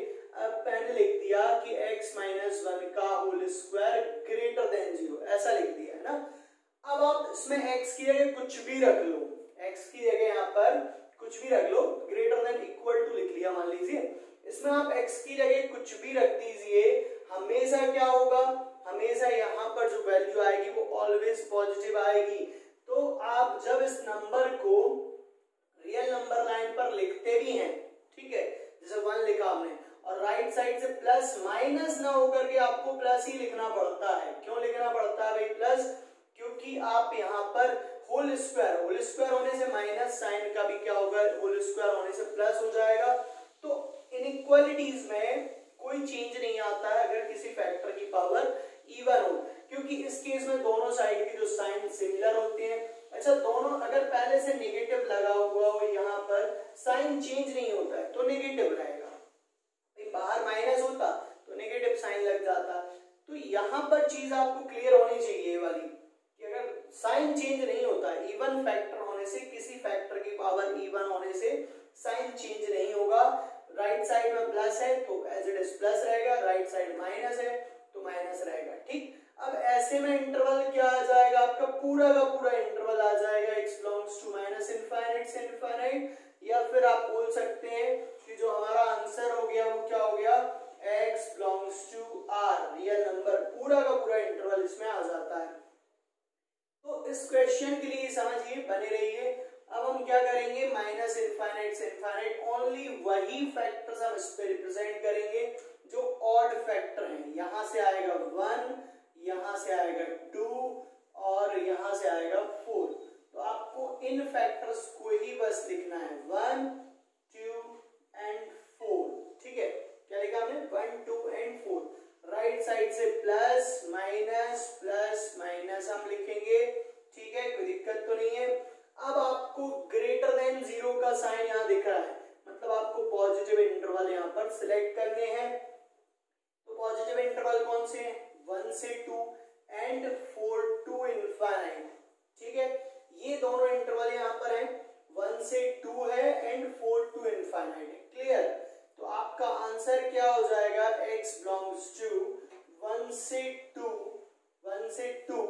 मैंने लिख दिया कि x माइनस 1 का होल स्क्वायर ग्रेटर देन 0, ऐसा लिख दिया है ना। अब आप इसमें x की जगह कुछ भी रख लो, x की जगह यहाँ पर कुछ भी रख लो, ग्रेटर देन इक्वल टू लिख लिया मान लीजिए। इसमें आप x की जगह कुछ भी रख दीजिए, हमेशा क्या होगा, हमेशा यहाँ पर जो वैल्यू आएगी वो ऑलवेज पॉजिटिव आएगी। तो आप जब इस नंबर को रियल नंबर लाइन पर लिखते भी हैं, ठीक है, जैसे 1 लिखा हमने, और राइट साइड से प्लस माइनस ना होकर के आपको प्लस ही लिखना पड़ता है। क्यों लिखना पड़ता है भाई प्लस? क्योंकि आप यहाँ पर होल स्क्वायर होने से माइनस, साइन का भी क्या होगा, होल स्क्वायर होने से प्लस हो जाएगा। तो इनइक्वालिटीज में कोई चेंज नहीं आता है अगर किसी फैक्टर की पावर इवन हो, क्योंकि इस केस में दोनों साइड की जो साइन सिमिलर होते हैं। अच्छा, दोनों अगर पहले से नेगेटिव लगा हुआ हो, यहाँ पर साइन चेंज नहीं होता है तो नेगेटिव रहेगा, बाहर माइनस होता तो नेगेटिव साइन लग जाता। तो यहाँ पर चीज आपको क्लियर होनी चाहिए वाली कि अगर साइन चेंज नहीं होता, इवन फैक्टर होने से, किसी फैक्टर की पावर इवन होने से साइन चेंज नहीं होगा। राइट साइड में प्लस है तो एज इट इज प्लस रहेगा, राइट साइड माइनस है तो माइनस रहेगा, ठीक। अब ऐसे में इंटरवल क्या आ जाएगा आपका, पूरा का पूरा इंटरवल आ जाएगा x belongs to minus infinite से इनफाइनाइट, या फिर आप बोल सकते हैं कि जो हमारा आंसर हो गया वो क्या हो गया, x belongs to r, real number, पूरा का पूरा इंटरवल इसमें आ जाता है। तो इस क्वेश्चन के लिए समझिए, बने रहिए। अब हम क्या करेंगे, माइनस इनफाइनाइट से इनफाइनाइट, ओनली वही फैक्टर्स हम इस पे रिप्रेजेंट करेंगे जो ऑड फैक्टर हैं। यहां से आएगा 1, यहां से आएगा 2 और यहां से आएगा 4। तो आपको इन फैक्टर्स को ही बस लिखना है, 1, 2 एंड 4, ठीक है। क्या लिखा हमने, 1, 2 एंड 4। राइट साइड से प्लस माइनस हम लिखेंगे, ठीक है, कोई दिक्कत तो नहीं है। अब आपको ग्रेटर देन 0 का साइन यहाँ दिख रहा है, मतलब आपको पॉजिटिव इंटरवल यहाँ पर सिलेक्ट करने हैं। तो पॉजिटिव इंटरवल कौन से हैं, 1 से 2 एंड 4 to इनफाइनाइट, ठीक है। ये दोनों इंटरवल यहाँ पर हैं, 1 से 2 है एंड 4 to इनफाइनाइट है, क्लियर। तो आपका आंसर क्या हो जाएगा, x बिलोंग्स टू 1 से 2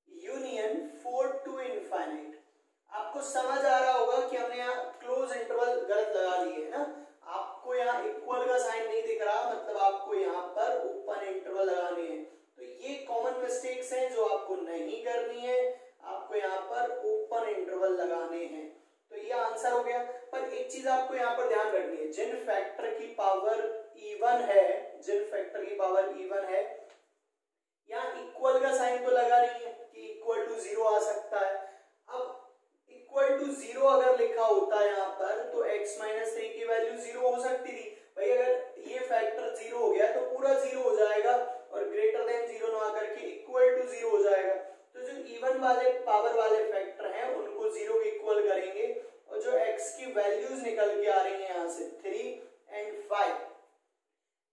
यूनियन 4 to इनफाइनाइट। आपको समझ आ रहा होगा कि हमने यहाँ क्लोज इंटरवल गलत लगा लिए है ना, आपको यहाँ इक्वल का साइन नहीं दिख रहा, मतलब आपको यहाँ पर ओपन इंटरवल लगाने हैं। तो ये कॉमन मिस्टेक्स हैं जो आपको नहीं करनी है, आपको यहाँ पर ओपन इंटरवल लगाने हैं। तो ये आंसर हो गया। पर एक चीज आपको यहाँ पर ध्यान रखनी है, जिन फैक्टर की पावर इवन है, यहाँ इक्वल का साइन तो लगा नहीं है कि इक्वल टू 0 आ सकता है। अब इक्वल टू 0 अगर लिखा होता है यहाँ पर तो x माइनस 3 की वैल्यू 0 हो सकती थी भाई। अगर ये फैक्टर 0 हो गया तो पूरा 0 हो जाएगा और ग्रेटर देन 0 ना करके इक्वल टू 0 हो जाएगा। तो जो इवन वाले पावर वाले फैक्टर हैं उनको 0 के इक्वल करेंगे, और जो x की वैल्यूज निकल के आ रही है यहाँ से 3 एंड 5,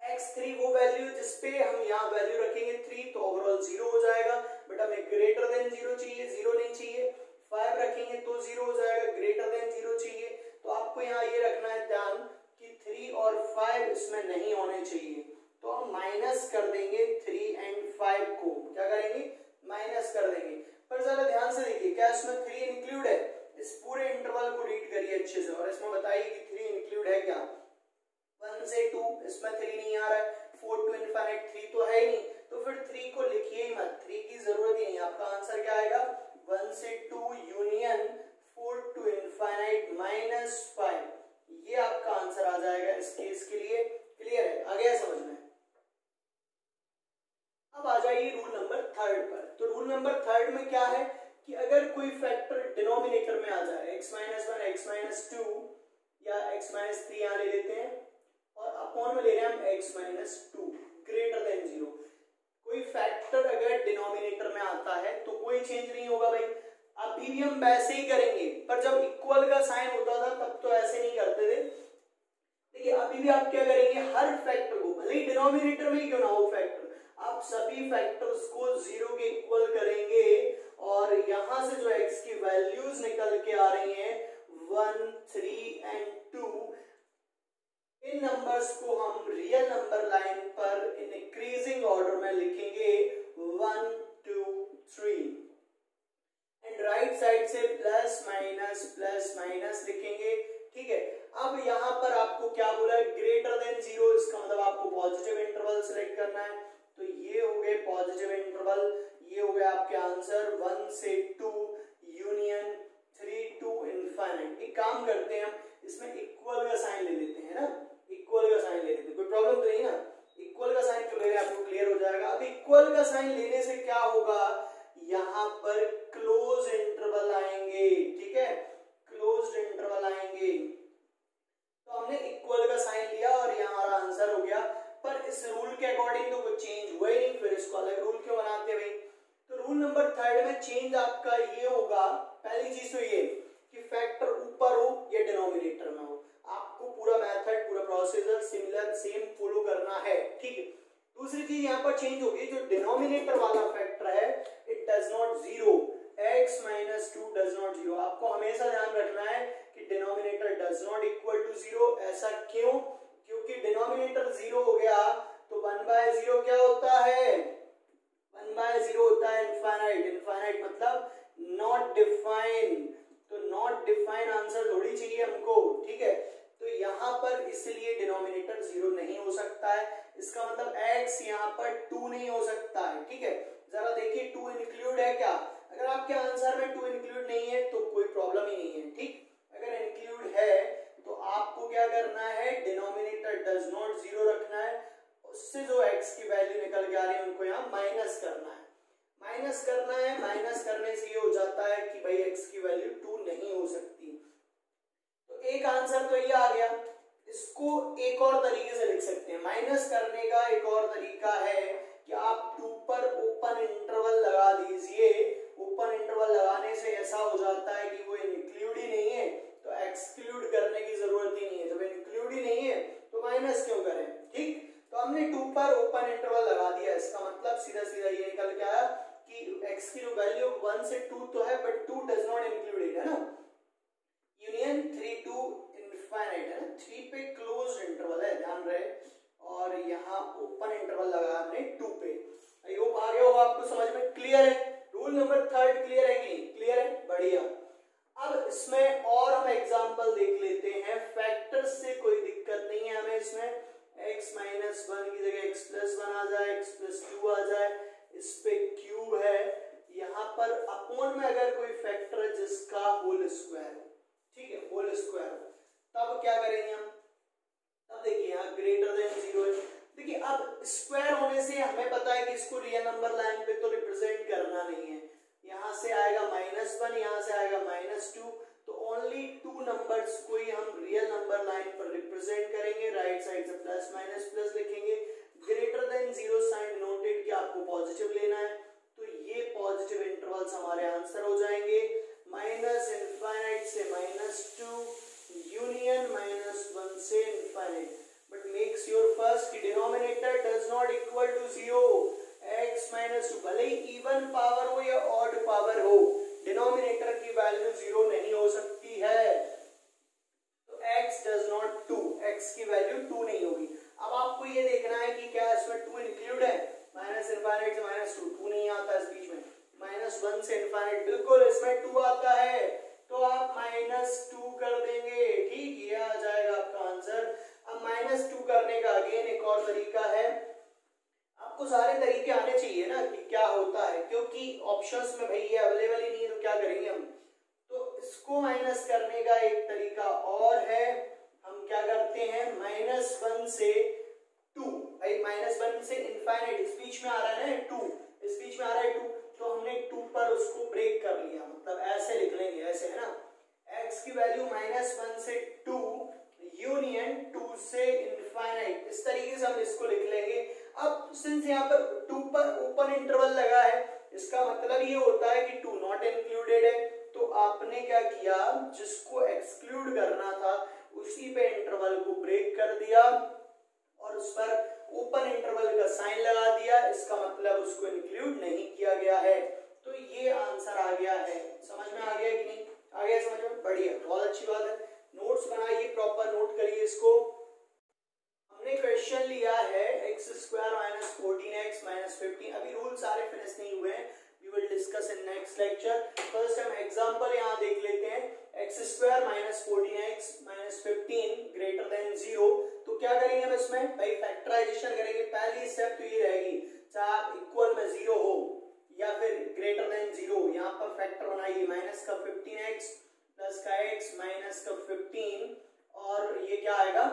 x3 वो वैल्यू जिसपे हम यहाँ वैल्यू रखेंगे 3 तो ओवरऑल 0 हो जाएगा, बट हमें ग्रेटर देन 0 चाहिए, 0 नहीं चाहिए। 5 रखेंगे तो 0 हो जाएगा, ग्रेटर देन 0 चाहिए। तो आपको यहाँ ये रखना है ध्यान कि 3 और 5 इसमें नहीं होने चाहिए, तो हम माइनस कर देंगे 3 एंड 5 को, क्या करेंगे, माइनस कर देंगे। पर जरा ध्यान से देखिए, क्या इसमें 3 इंक्लूड है, इस पूरे इंटरवल को रीड करिए अच्छे से और इसमें बताइए कि 3 इंक्लूड है क्या। 1 से 2 इसमें 3 नहीं आ रहा है, 4 to इनफाइनाइट 3 तो है ही नहीं, तो फिर 3 को लिखिए ही मत, 3 की जरूरत ही नहीं। आपका आंसर क्या आएगा, 1 से 2 यूनियन 4 to इनफाइनाइट माइनस 5, ये आपका आंसर आ जाएगा इस केस के लिए। क्लियर है, आ गया समझ में। अब आ जाइए रूल नंबर 3 पर। तो रूल नंबर 3 में क्या है कि अगर कोई फैक्टर डिनोमिनेटर में आ जाए, x माइनस 1, x माइनस 2 या x माइनस 3 यहाँ ले लेते हैं और अपॉन में ले रहे हैं हम x माइनस 2 ग्रेटर देन 0। कोई फैक्टर अगर डिनोमिनेटर में आता है तो कोई चेंज नहीं होगा भाई, अभी भी हम वैसे ही करेंगे, पर जब इक्वल का साइन होता था तब तो ऐसे नहीं करते थे। देखिए अभी भी आप क्या करेंगे, हर फैक्टर को, भले ही डिनोमिनेटर में क्यों ना हो फैक्टर, आप सभी फैक्टर्स को 0 के इक्वल करेंगे और यहां से जो x की वैल्यूज निकल के आ रही हैं 1, 3 एंड 2, इन नंबर्स को हम रियल नंबर लाइन पर इन इंक्रीजिंग ऑर्डर में लिखेंगे 1, 2, 3 एंड राइट साइड से प्लस माइनस लिखेंगे, ठीक है। अब यहां पर आपको क्या बोला है, ग्रेटर देन 0, इसका मतलब आपको पॉजिटिव इंटरवल सिलेक्ट करना है। तो ये हो गए पॉजिटिव इंटरवल, ये हो गया आपके आंसर 1 से 2 यूनियन 3 to इनफाइनाइट। चेंज आपका ये होगा, पहली चीज तो ये कि फैक्टर ऊपर हो या डिनोमिनेटर में हो, आपको पूरा मेथड पूरा प्रोसीजर सिमिलर सेम फॉलो करना है, ठीक है। दूसरी चीज यहाँ पर चेंज होगी, जो डिनोमिनेटर वाला फैक्टर है it does not zero, x minus 2 does not zero. आपको हमेशा ध्यान रखना है कि denominator does not equal to zero. ऐसा क्यों? क्योंकि डिनोमिनेटर जीरो हो गया तो 1/0 क्या होता है? 1/0 होता है इनफाइनाइट। इनफाइनाइट मतलब नॉट डिफाइन, तो नॉट डिफाइन आंसर थोड़ी चाहिए हमको, ठीक है। तो यहाँ पर इसलिए डिनोमिनेटर जीरो नहीं हो सकता है, इसका मतलब x यहाँ पर 2 नहीं हो सकता है, ठीक है। जरा देखिए 2 इंक्लूड है क्या? अगर आपके आंसर में 2 इंक्लूड नहीं है तो कोई प्रॉब्लम ही नहीं है, ठीक। अगर इंक्लूड है तो आपको क्या करना है, डिनोमिनेटर डज नॉट जीरो रखना है, उससे जो x की वैल्यू निकल के आ रही है उनको यहाँ माइनस करना है। माइनस करना है, माइनस करने से ये हो जाता है कि भाई x की वैल्यू 2 नहीं हो सकती। तो एक आंसर तो ये आ गया। इसको एक और तरीके से लिख सकते हैं, माइनस करने का एक और तरीका है कि आप 2 पर ओपन इंटरवल लगा दीजिए। ओपन इंटरवल लगाने से ऐसा हो जाता है कि वो इंक्लूड ही नहीं है तो एक्सक्लूड करने की जरूरत ही नहीं है। जब इंक्लूड ही नहीं है तो माइनस क्यों करें, ठीक। तो हमने 2 पर ओपन इंटरवल लगा दिया, इसका मतलब सीधा सीधा ये निकल के आया कि x की वैल्यू 1 से 2 तो है but 2 does not include it, है ना। यूनियन 3 टू इनफाइनाइट है ना, 3 पे क्लोज्ड इंटरवल है, ध्यान रहे, और यहाँ ओपन इंटरवल लगाया हमने 2 पे। आई होप आ गया होगा आपको समझ में, क्लियर है। रूल नंबर 3 क्लियर है कि नहीं? क्लियर है, बढ़िया। अब इसमें और हम एग्जांपल देख लेते हैं। फैक्टर्स से कोई दिक्कत नहीं है हमें, इसमें x माइनस 1 की जगह x प्लस 1 आ जाए, x प्लस 2 आ जाए, इस पे क्यूब है, यहाँ पर अपॉन में अगर कोई फैक्टर है जिसका होल स्क्वायर, ठीक है, होल स्क्वायर, तब क्या करेंगे हम? तब देखिए यहाँ ग्रेटर देन 0 है। देखिए अब स्क्वायर होने से हमें पता है कि इसको रियल नंबर लाइन पे तो रिप्रेजेंट करना नहीं है। यहाँ से आएगा -1, यहाँ से आएगा -2, तो ओनली 2 नंबर्स को ही हम रियल नंबर लाइन पर रिप्रेजेंट करेंगे। राइट साइड से प्लस माइनस प्लस लिखेंगे। ग्रेटर देन 0 साइन नोटेड कि आपको पॉजिटिव लेना है, तो ये पॉजिटिव इंटरवल्स हमारे आंसर हो जाएंगे। माइनस इनफाइनाइट से -2, यूनियन -1 से infinite. But make sure first कि denominator does not equal to 0। x -2 भले ही इवन पावर हो या ऑड पावर हो, डिनोमिनेटर की वैल्यू 0 नहीं हो सकती है। तो x डज नॉट 2, x की वैल्यू 2 नहीं होगी। अब आपको ये देखना है कि क्या इसमें 2 इंक्लूड है। माइनस इनफाइनाइट से -2, 2 नहीं आता इस बीच में। -1 से इनफाइनाइट बिल्कुल इसमें 2 आता है, तो आप -2 कर देंगे, ठीक, ये आ जाएगा आपका आंसर। अब -2 करने का अगेन एक और तरीका है। आपको सारे तरीके आने चाहिए ना कि क्या होता है, क्योंकि ऑप्शंस में भाई ये अवेलेबल ही नहीं है, तो क्या करेंगे हम। तो इसको माइनस करने का एक तरीका और है, हम क्या करते हैं, -1 से 2, भाई -1 से इनफाइनाइट इस बीच में आ रहा है ना 2, इस बीच में आ रहा है 2, तो हमने 2 पर उसको ब्रेक कर लिया, मतलब ऐसे लिख लेंगे, ऐसे है ना। x की वैल्यू -1 से 2 यूनियन 2 से इनफाइनाइट, इस तरीके से हम इसको लिख लेंगे। अब सिंस यहाँ पर 2 पर ओपन इंटरवल लगा है, इसका मतलब ये होता है कि 2 नॉट इंक्लूडेड है, तो आपने क्या किया, जिसको एक्सक्लूड करना था उसी पे इंटरवल को ब्रेक कर दिया और उस पर ओपन इंटरवल का साइन लगा दिया, इसका मतलब उसको इंक्लूड नहीं किया गया है। तो ये आंसर आ गया है। समझ में आ गया कि नहीं आ गया? समझ में, बढ़िया, बहुत अच्छी बात है। नोट्स बनाइए, प्रॉपर नोट करिए इसको। हमने क्वेश्चन लिया है x² - 14x - 15। अभी रूल सारे फिनिश नहीं हुए हैं, we will discuss in next lecture. First हम एग्जांपल यहाँ देख लेते हैं। x² - 14x - 15 ग्रेटर देन 0, तो क्या करेंगे हम इसमें, भाई फैक्टराइजेशन करेंगे। पहली स्टेप तो ये रहेगी, चाहे इक्वल में 0 हो या फिर ग्रेटर देन 0, यहाँ पर फैक्टर बनाइए, माइनस का 15x प्लस का x माइनस का 15, और ये क्या आएगा,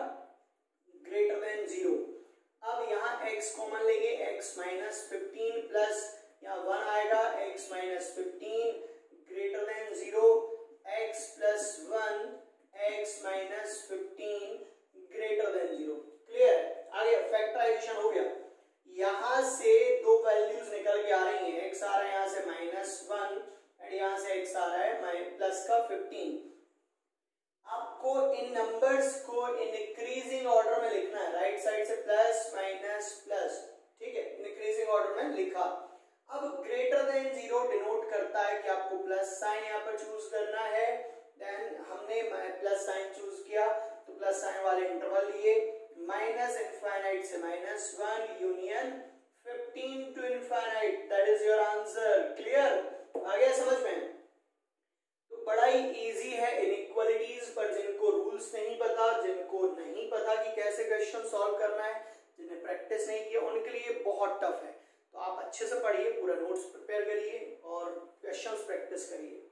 ग्रेटर देन 0। अब यहाँ x कॉमन लेंगे, x माइनस 15 प्लस यहाँ 1 आएगा, x minus 15 greater than 0, x plus 1 x minus 15 greater than 0। Clear, आगे फैक्टराइजेशन हो गया। यहाँ से दो वैल्यूज निकल के आ रही हैं, x आ रहा है यहाँ से -1 इन नंबर्स को इंक्रीजिंग ऑर्डर में लिखना है, राइट साइड से प्लस माइनस प्लस, ठीक है, इंक्रीजिंग ऑर्डर में लिखा। अब ग्रेटर देन 0 डिनोट करता है कि आपको प्लस साइन यहाँ पर चूज करना है। देन हमने प्लस साइन चूज किया तो प्लस साइन वाले इंटरवल लिए, माइनस इनफाइनाइट से -1 union 15 to infinite, that is your answer. Clear, आ गया समझ में? तो बड़ा ही इजी है इनइक्वालिटीज, पर जिनको रूल्स नहीं पता, जिनको नहीं पता कि कैसे क्वेश्चन सॉल्व करना है, जिन्हें प्रैक्टिस नहीं किया, उनके लिए बहुत टफ है। तो आप अच्छे से पढ़िए, पूरा नोट्स प्रिपेयर करिए और क्वेश्चंस प्रैक्टिस करिए।